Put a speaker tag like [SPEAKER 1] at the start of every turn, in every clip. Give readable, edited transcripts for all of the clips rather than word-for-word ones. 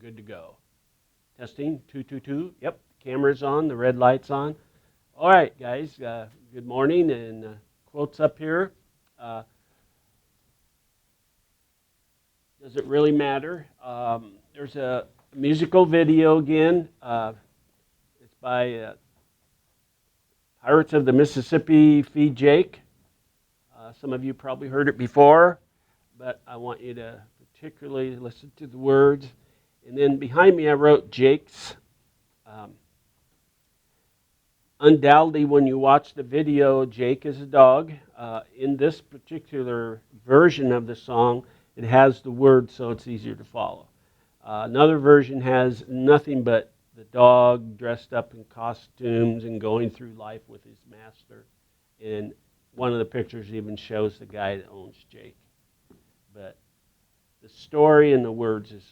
[SPEAKER 1] good to go. Testing, 222. Yep, camera's on, the red light's on. All right, guys, good morning, and quotes up here. Uh, does it really matter? There's a musical video again. It's by Pirates of the Mississippi, Feed Jake. Some of you probably heard it before, but I want you to particularly listen to the words. And then behind me I wrote Jake's. Undoubtedly, when you watch the video, Jake is a dog. In this particular version of the song, it has the words so it's easier to follow. Another version has nothing but the dog dressed up in costumes and going through life with his master. And one of the pictures even shows the guy that owns Jake. But the story and the words is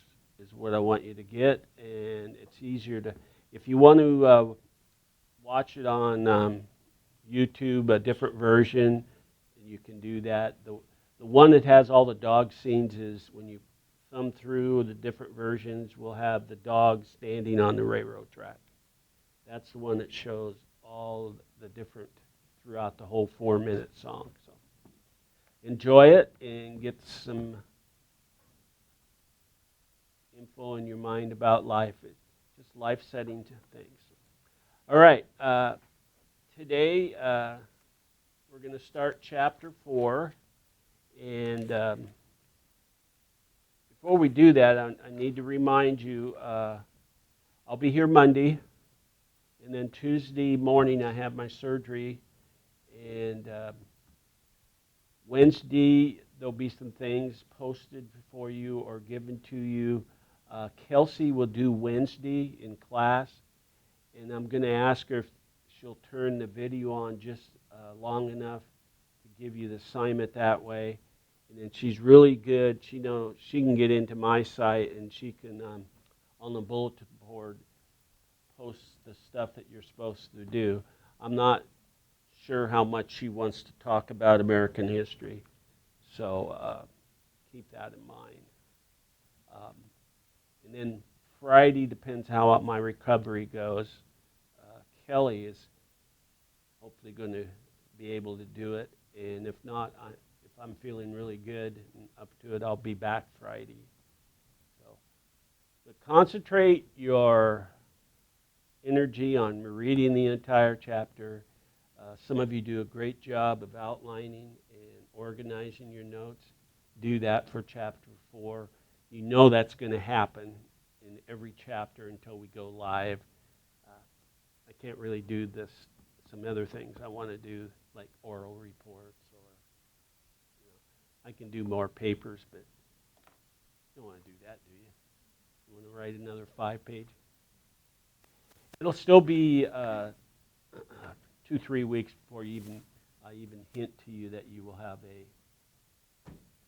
[SPEAKER 1] what I want you to get, and it's easier to, if you want to watch it on YouTube, a different version, you can do that. The one that has all the dog scenes is when you thumb through the different versions, we'll have the dog standing on the railroad track. That's the one that shows all the different throughout the whole 4-minute song. So enjoy it and get some info in your mind about life. It's just life-setting things. All right. Today we're going to start chapter 4. And before we do that, I need to remind you, I'll be here Monday. And then Tuesday morning I have my surgery. And Wednesday there'll be some things posted for you or given to you. Kelsey will do Wednesday in class. And I'm going to ask her if she'll turn the video on just long enough to give you the assignment that way. And then she's really good. She knows she can get into my site and she can, on the bulletin board, post the stuff that you're supposed to do. I'm not sure how much she wants to talk about American history, so keep that in mind. And then Friday depends how my recovery goes. Kelly is hopefully going to be able to do it, and if not, if I'm feeling really good and up to it, I'll be back Friday. But concentrate your energy on reading the entire chapter. Some of you do a great job of outlining and organizing your notes. Do that for chapter 4. You know that's going to happen in every chapter until we go live. I can't really do some other things I want to do, like oral reports, or I can do more papers, but you don't want to do that, do you? You want to write another 5-page? It'll still be 2-3 weeks before I even hint to you that you will have a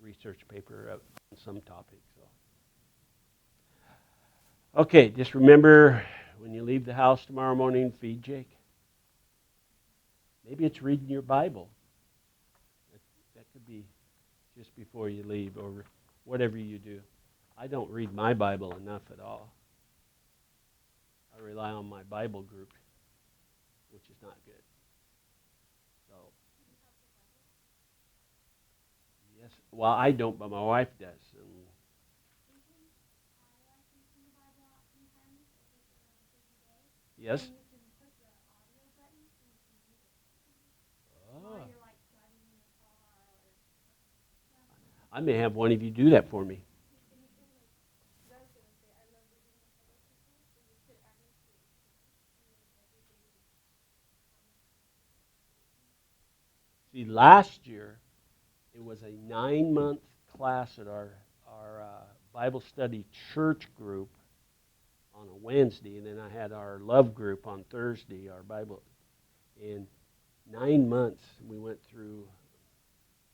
[SPEAKER 1] research paper on some topic. So, okay, just remember when you leave the house tomorrow morning, feed Jake. Maybe it's reading your Bible. That could be just before you leave or whatever you do. I don't read my Bible enough at all. I rely on my Bible group, which is not good. So, yes, well, I don't, but my wife does. Yes? Oh. I may have one of you do that for me. See, last year, it was a 9-month class at our Bible study church group on a Wednesday, and then I had our love group on Thursday, our Bible. In 9 months, we went through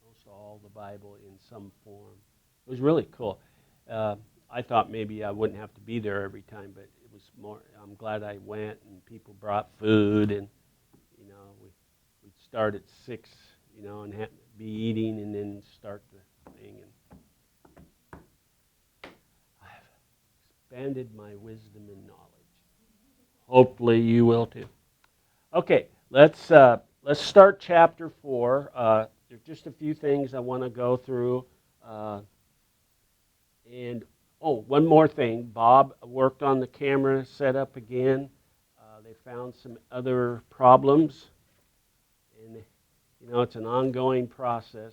[SPEAKER 1] most all the Bible in some form. It was really cool. I thought maybe I wouldn't have to be there every time, but it was more. I'm glad I went, and people brought food, and we'd start at 6, and be eating, and then start the thing. And expanded my wisdom and knowledge. Hopefully you will too. Okay, let's start chapter 4. There's just a few things I want to go through. And one more thing. Bob worked on the camera setup again. They found some other problems, and it's an ongoing process.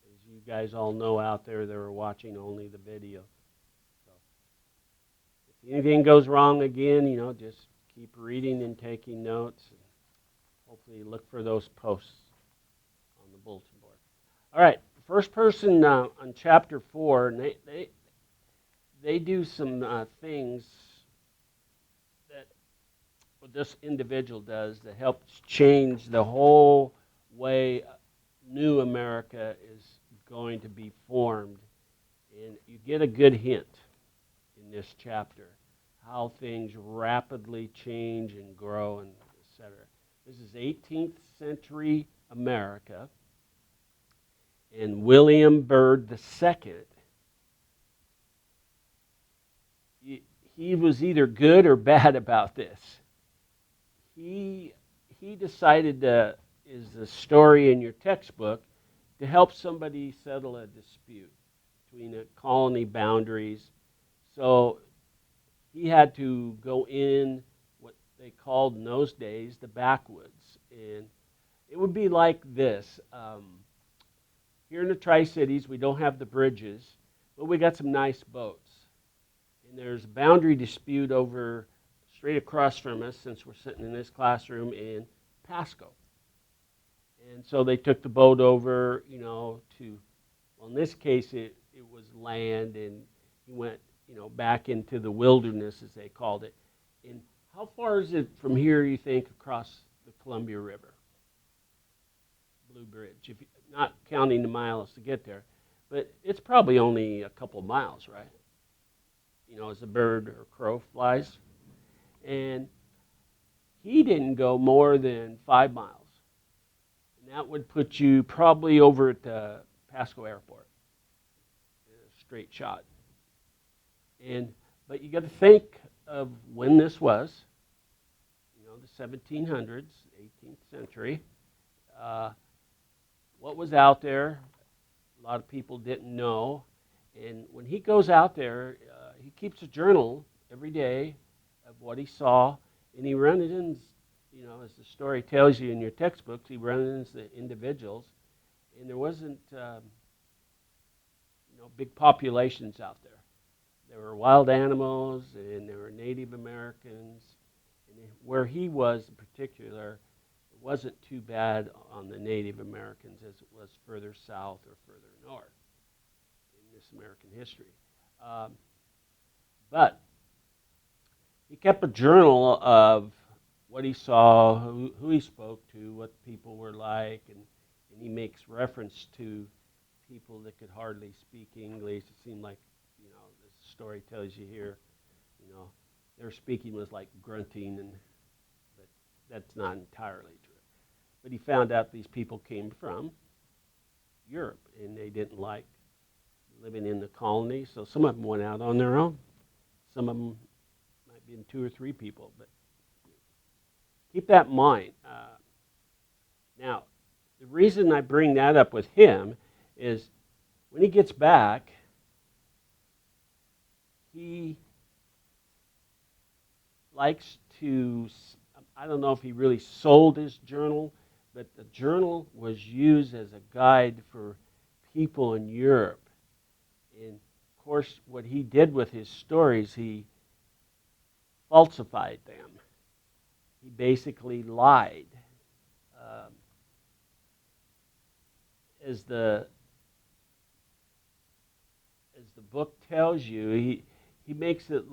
[SPEAKER 1] As you guys all know out there that are watching only the video. So if anything goes wrong again, just keep reading and taking notes. And hopefully look for those posts on the bulletin board. All right, the first person on chapter 4, and they do some things that what this individual does that helps change the whole way new America is going to be formed. And you get a good hint in this chapter how things rapidly change and grow and etc. This is 18th century America, and William Byrd II, he was either good or bad about this. He decided to, is the story in your textbook, to help somebody settle a dispute between the colony boundaries. So he had to go in what they called in those days the backwoods. And it would be like this. Here in the Tri-Cities, we don't have the bridges, but we got some nice boats. And there's a boundary dispute over straight across from us, since we're sitting in this classroom, in Pasco. And so they took the boat over, to, well, in this case, it was land, and he went, back into the wilderness, as they called it. And how far is it from here, you think, across the Columbia River? Blue Bridge, if you, not counting the miles to get there. But it's probably only a couple miles, right? As a bird or crow flies. And he didn't go more than 5 miles. And that would put you probably over at the Pasco Airport. A straight shot. But you got to think of when this was, the 1700s, 18th century. What was out there, a lot of people didn't know. And when he goes out there, he keeps a journal every day of what he saw, and he runs in, as the story tells you in your textbooks, he runs into individuals, and there wasn't, big populations out there. There were wild animals, and there were Native Americans, and where he was in particular, it wasn't too bad on the Native Americans as it was further south or further north in this American history. But he kept a journal of what he saw, who he spoke to, what people were like, and he makes reference to people that could hardly speak English. It seemed like, this story tells you here, their speaking was like grunting, but that's not entirely true. But he found out these people came from Europe, and they didn't like living in the colony, so some of them went out on their own. Some of them might be in 2 or 3 people, but keep that in mind. Now, the reason I bring that up with him is when he gets back, he likes to, I don't know if he really sold his journal, but the journal was used as a guide for people in Europe. And of course, what he did with his stories, he falsified them. He basically lied. As the book tells you, he makes it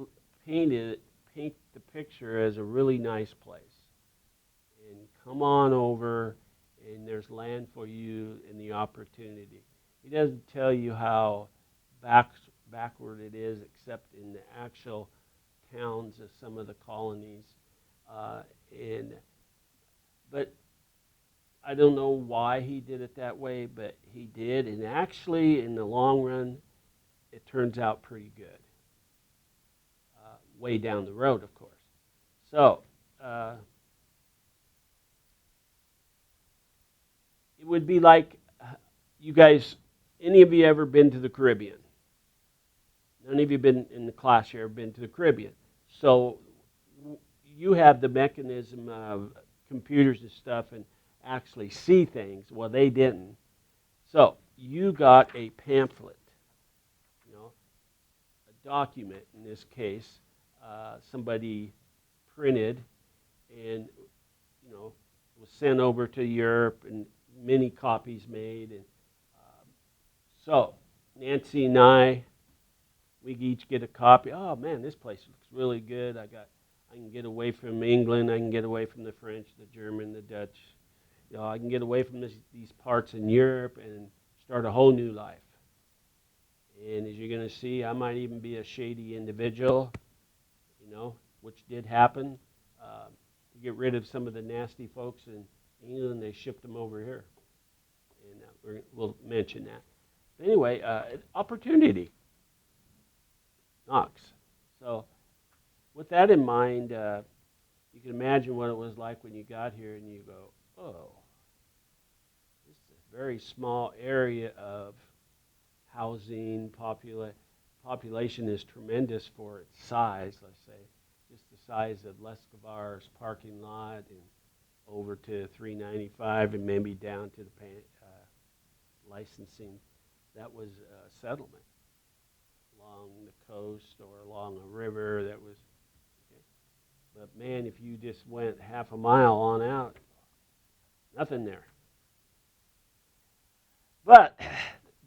[SPEAKER 1] paint the picture as a really nice place. And come on over, and there's land for you and the opportunity. He doesn't tell you how backward it is, except in the actual towns of some of the colonies. But I don't know why he did it that way, but he did. And actually, in the long run, it turns out pretty good. way down the road, of course. So it would be like you guys. Any of you ever been to the Caribbean? None of you been in the class here have been to the Caribbean. So you have the mechanism of computers and stuff and actually see things. Well, they didn't. So you got a pamphlet, a document in this case, somebody printed and was sent over to Europe and many copies made. And so Nancy and I, we each get a copy. Oh man, this place looks really good. I can get away from England. I can get away from the French, the German, the Dutch. I can get away from these parts in Europe and start a whole new life. And as you're going to see, I might even be a shady individual, which did happen. To get rid of some of the nasty folks in England, they shipped them over here. And we'll mention that. But anyway, opportunity knocks. So with that in mind, you can imagine what it was like when you got here and you go, oh, this is a very small area of housing. Population is tremendous for its size, let's say. Just the size of Lescavar's parking lot and over to 395 and maybe down to the licensing. That was a settlement along the coast or along a river that was, okay. But man, if you just went half a mile on out, nothing there. But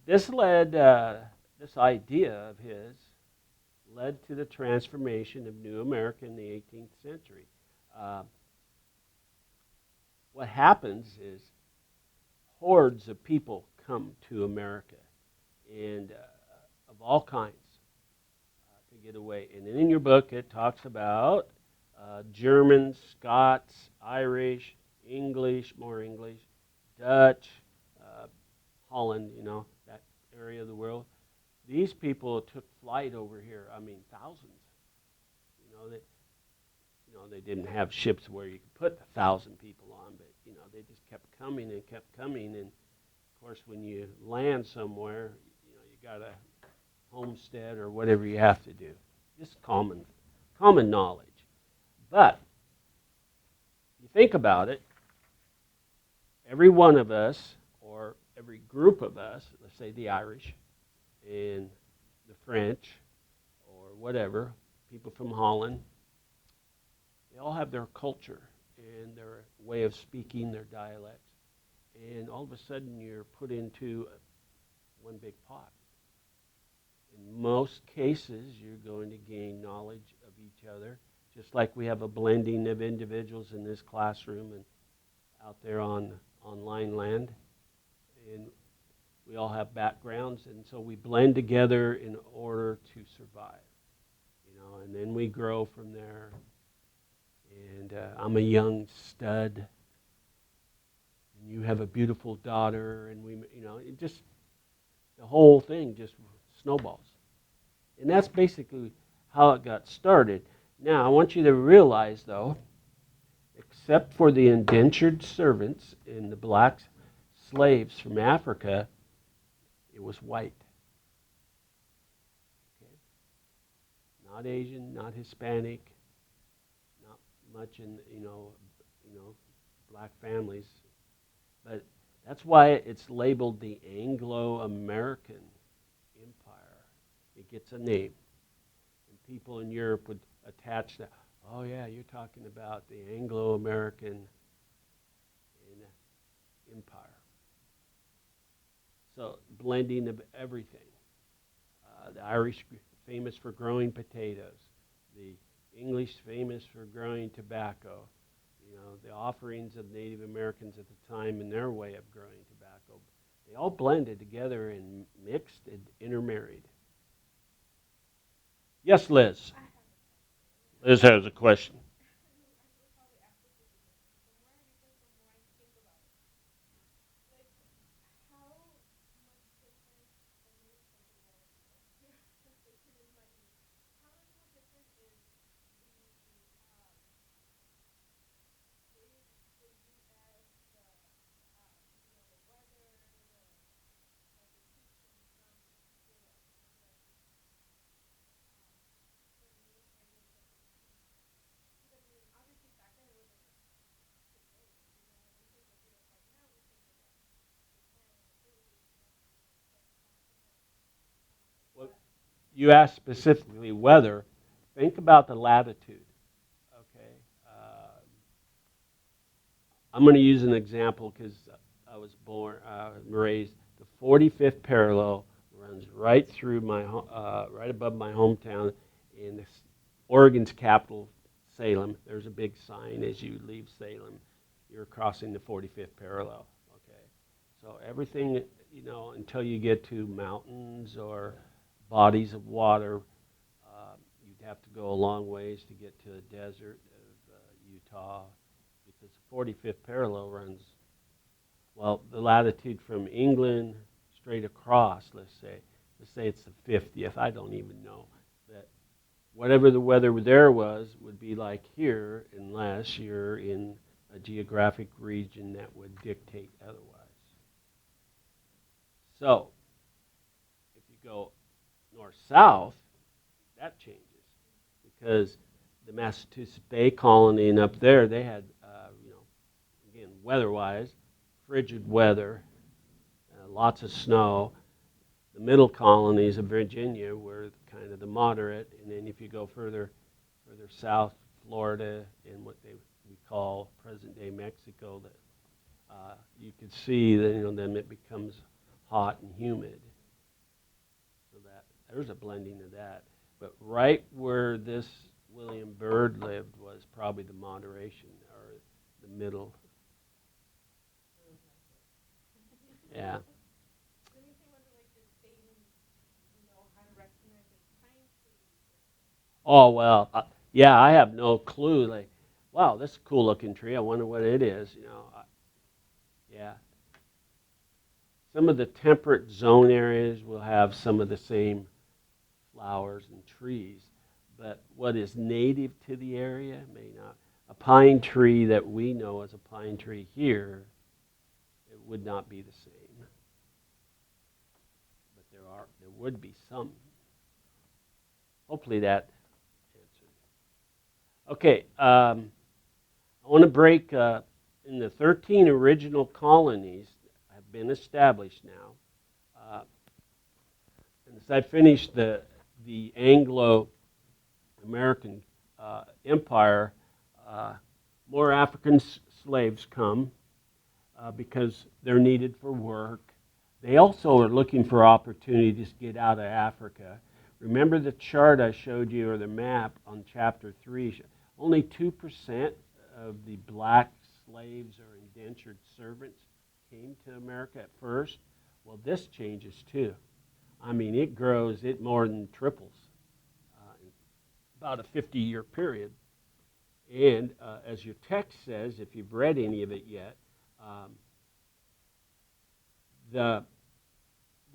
[SPEAKER 1] this this idea of his led to the transformation of New America in the 18th century. What happens is hordes of people come to America, and of all kinds, to get away. And in your book, it talks about Germans, Scots, Irish, English, more English, Dutch, Holland, that area of the world. These people took flight over here. I mean, thousands. They didn't have ships where you could put 1,000 people on, but they just kept coming and kept coming. And of course, when you land somewhere, you got a homestead or whatever you have to do. Just common knowledge. But you think about it, every one of us, or every group of us, let's say the Irish and the French or whatever, people from Holland, they all have their culture and their way of speaking, their dialects. And all of a sudden you're put into one big pot. In most cases, you're going to gain knowledge of each other, just like we have a blending of individuals in this classroom and out there on online land. And we all have backgrounds, and so we blend together in order to survive. And then we grow from there. And I'm a young stud, and you have a beautiful daughter, and it just, the whole thing just snowballs. And that's basically how it got started. Now, I want you to realize, though, except for the indentured servants and the black slaves from Africa, it was white. Okay? Not Asian, not Hispanic, not much in black families. But that's why it's labeled the Anglo-American Empire. It gets a name. And people in Europe would attach that. Oh yeah, you're talking about the Anglo-American Empire. So blending of everything. The Irish famous for growing potatoes. The English famous for growing tobacco. The offerings of Native Americans at the time in their way of growing tobacco. They all blended together and mixed and intermarried. Yes, Liz. Liz has a question. you asked specifically weather. Think about the latitude. Okay, I'm going to use an example because I was raised. The 45th parallel runs right through right above my hometown in Oregon's capital, Salem. There's a big sign as you leave Salem. You're crossing the 45th parallel. Okay, so everything, until you get to mountains or bodies of water, you'd have to go a long ways to get to the desert of Utah, because the 45th parallel runs, well, the latitude from England straight across, let's say it's the 50th, I don't even know, that whatever the weather there was would be like here, unless you're in a geographic region that would dictate otherwise. So, if you go north-south, that changes, because the Massachusetts Bay Colony and up there, they had, again, weather-wise, frigid weather, lots of snow. The middle colonies of Virginia were kind of the moderate, and then if you go further south, Florida and what we call present-day Mexico, that you could see that then it becomes hot and humid. So that there's a blending of that. But right where this William Byrd lived was probably the moderation, or the middle. Yeah. Oh, well, yeah, I have no clue. Like, wow, this is a cool looking tree. I wonder what it is. Yeah. Some of the temperate zone areas will have some of the same flowers and trees, but what is native to the area may not. A pine tree that we know as a pine tree here, it would not be the same. But there would be some. Hopefully that answered. Okay, I want to break in the 13 original colonies have been established now. And as I finished the Anglo-American empire, more African slaves come because they're needed for work. They also are looking for opportunities to get out of Africa. Remember the chart I showed you, or the map on chapter 3? Only 2% of the black slaves or indentured servants came to America at first. Well, this changes too. I mean, it grows, it more than triples in about a 50-year period. And as your text says, if you've read any of it yet, the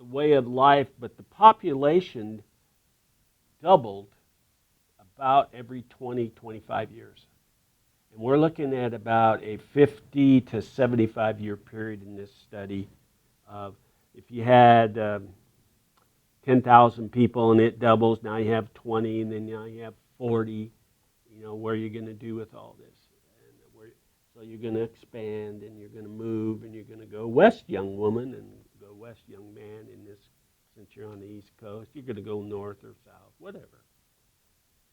[SPEAKER 1] way of life, but the population doubled about every 20, 25 years. And we're looking at about a 50 to 75 year period in this study of, if you had 10,000 people and it doubles, now you have 20, and then now you have 40, what are you going to do with all this? So you're going to expand, and you're going to move, and you're going to go west, young woman, and go west, young man, since you're on the East Coast. You're going to go north or south, whatever.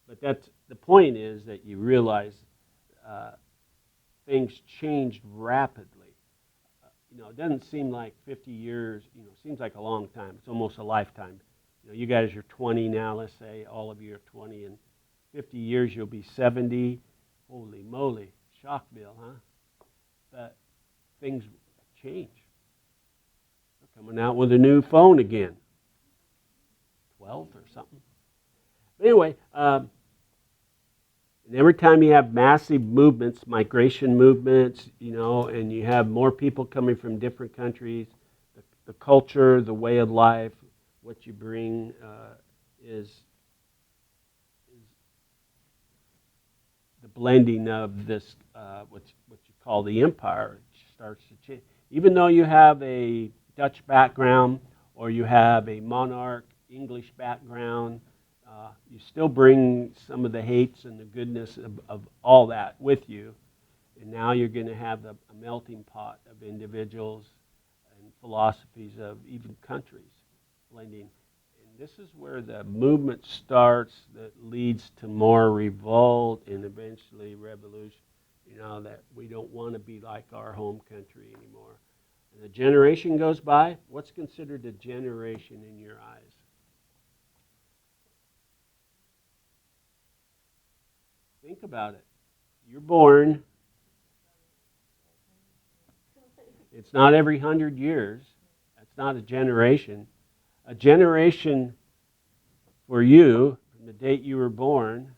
[SPEAKER 1] But the point is that you realize things changed rapidly. It doesn't seem like 50 years, it seems like a long time. It's almost a lifetime. You guys are 20 now, let's say, all of you are 20. In 50 years, you'll be 70. Holy moly, Shockville, huh? But things change. They're coming out with a new phone again. 12 or something. But anyway, and every time you have massive movements, migration movements, and you have more people coming from different countries, the culture, the way of life, what you bring is the blending of this, what you call the empire, starts to change. Even though you have a Dutch background, or you have a monarch English background, you still bring some of the hates and the goodness of all that with you. And now you're going to have a melting pot of individuals and philosophies of even countries blending. And This is where the movement starts that leads to more revolt and eventually revolution. That we don't want to be like our home country anymore. And a generation goes by. What's considered a generation in your eyes? Think about it. You're born. It's not every 100 years. That's not a generation. A generation for you, from the date you were born,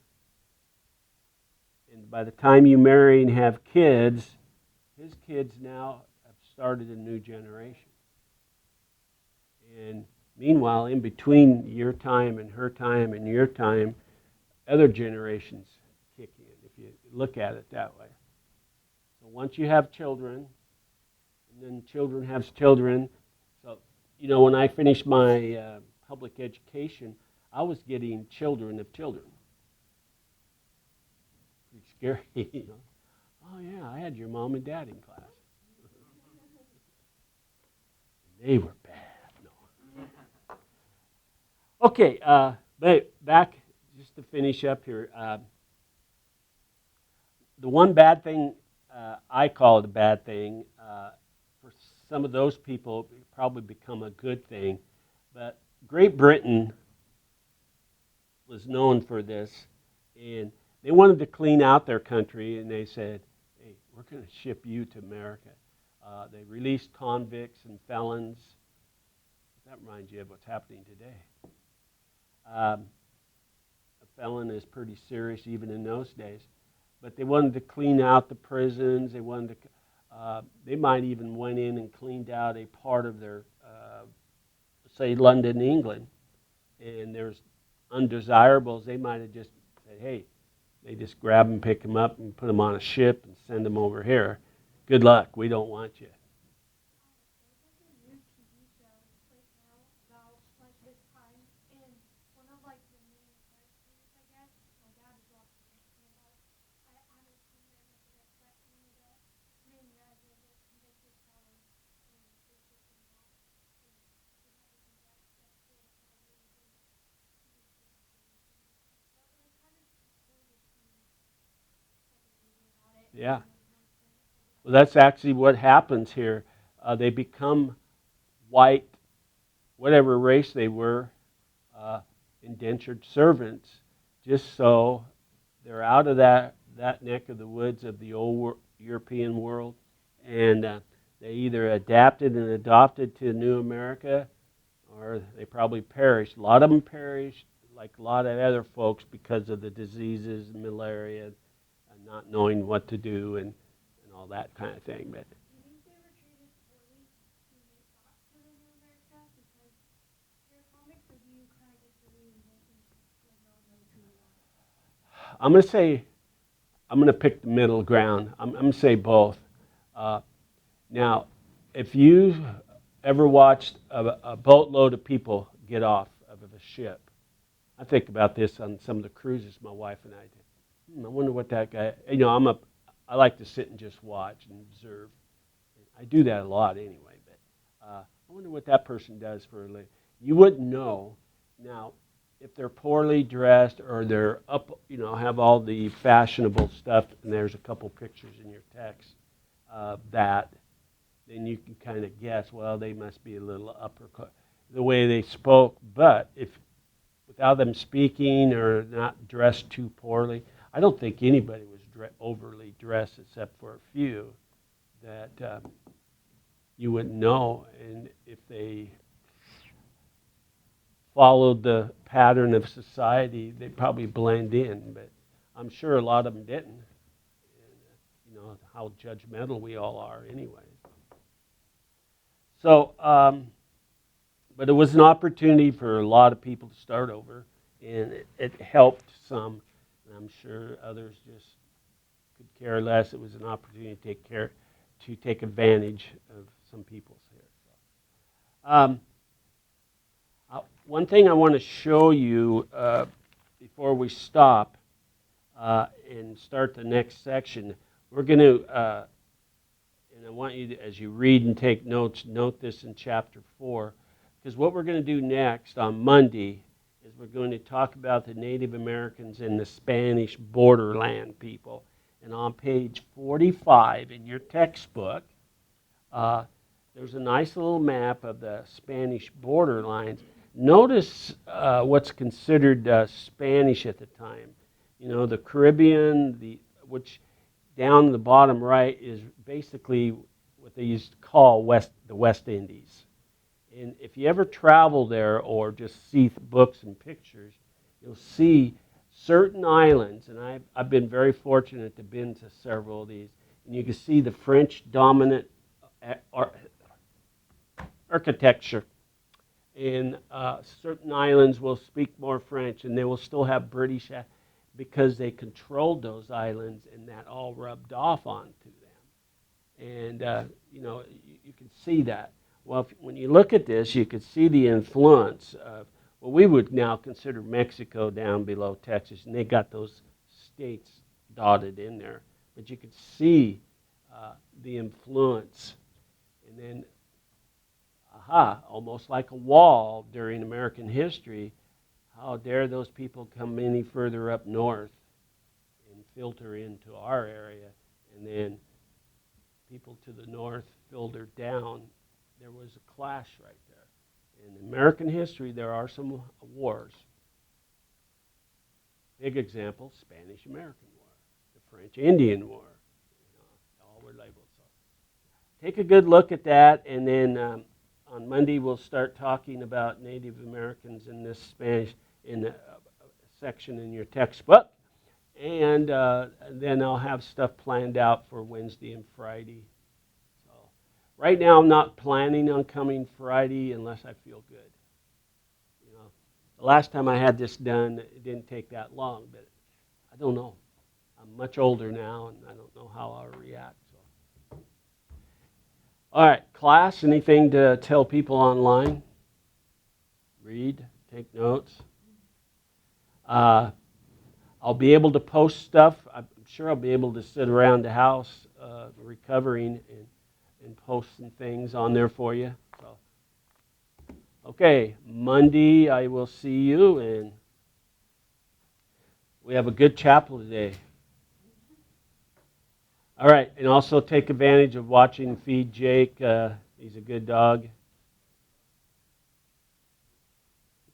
[SPEAKER 1] and by the time you marry and have kids, his kids now have started a new generation. And meanwhile, in between your time and her time and your time, other generations kick in, if you look at it that way. So once you have children, and then children have children, so, when I finished my public education, I was getting children of children. Pretty scary, Oh, yeah, I had your mom and dad in class. They were bad. No. Okay, but back, just to finish up here. The one bad thing, I call it a bad thing, for some of those people, it probably become a good thing. But Great Britain was known for this, and they wanted to clean out their country, and they said, hey, we're going to ship you to America. They released convicts and felons. That reminds you of what's happening today. A felon is pretty serious even in those days. But they wanted to clean out the prisons. They might even went in and cleaned out a part of their, say, London, England. And there's undesirables. They might have just said, hey, they just grab them, pick them up, and put them on a ship and send them over here. Good luck. We don't want you. Yeah. Well, that's actually what happens here. They become white, whatever race they were, indentured servants, just so they're out of that neck of the woods of the old European world, and they either adapted and adopted to New America, or they probably perished. A lot of them perished, like a lot of other folks, because of the diseases, malaria, and not knowing what to do, and all that kind of thing. But I'm going to say, I'm going to pick the middle ground. I'm going to say both. Uh, Now, if you ever watched a boatload of people get off of a ship, I think about this on some of the cruises my wife and I did. I wonder what that guy. I like to sit and just watch and observe. I do that a lot anyway. But I wonder what that person does for a living. You wouldn't know. Now, if they're poorly dressed or they're up, have all the fashionable stuff, and there's a couple pictures in your text that. Then you can kind of guess, well, they must be a little upper, the way they spoke. But if without them speaking or not dressed too poorly, I don't think anybody was overly dressed except for a few that you wouldn't know. And if they followed the pattern of society, they'd probably blend in. But I'm sure a lot of them didn't. And, how judgmental we all are anyway. So, but it was an opportunity for a lot of people to start over, and it helped some. And I'm sure others just could care less. It was an opportunity to take advantage of some people's here. One thing I want to show you before we stop and start the next section, we're going to. And I want you to, as you read and take notes, note this in chapter 4, because what we're going to do next on Monday is we're going to talk about the Native Americans and the Spanish borderland people. And on page 45 in your textbook, there's a nice little map of the Spanish borderlines. Notice what's considered Spanish at the time. You know, the Caribbean, which down the bottom right is basically what they used to call the West Indies. And if you ever travel there or just see books and pictures, you'll see certain islands, and I've been very fortunate to been to several of these, and you can see the French dominant architecture. And certain islands will speak more French, and they will still have British because they controlled those islands, and that all rubbed off onto them. And, you know, you can see that. Well, when you look at this, you can see the influence of what we would now consider Mexico down below Texas, and they got those states dotted in there. But you can see the influence. And then, almost like a wall during American history, how dare those people come any further up north and filter into our area, and then people to the north filtered down. There was a clash right there. In American history, there are some wars. Big example, Spanish-American War, the French-Indian War. All were labeled. So take a good look at that, and then on Monday we'll start talking about Native Americans in this Spanish in the section in your textbook, and then I'll have stuff planned out for Wednesday and Friday. Right now, I'm not planning on coming Friday unless I feel good. You know, the last time I had this done, it didn't take that long, but I don't know. I'm much older now, and I don't know how I'll react. So. All right, class, anything to tell people online? Read, take notes. I'll be able to post stuff. I'm sure I'll be able to sit around the house recovering and post some things on there for you. So, okay, Monday I will see you, and we have a good chapel today. All right, and also take advantage of watching Feed Jake. He's a good dog.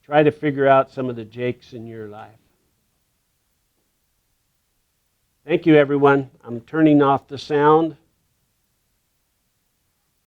[SPEAKER 1] Try to figure out some of the Jakes in your life. Thank you, everyone. I'm turning off the sound.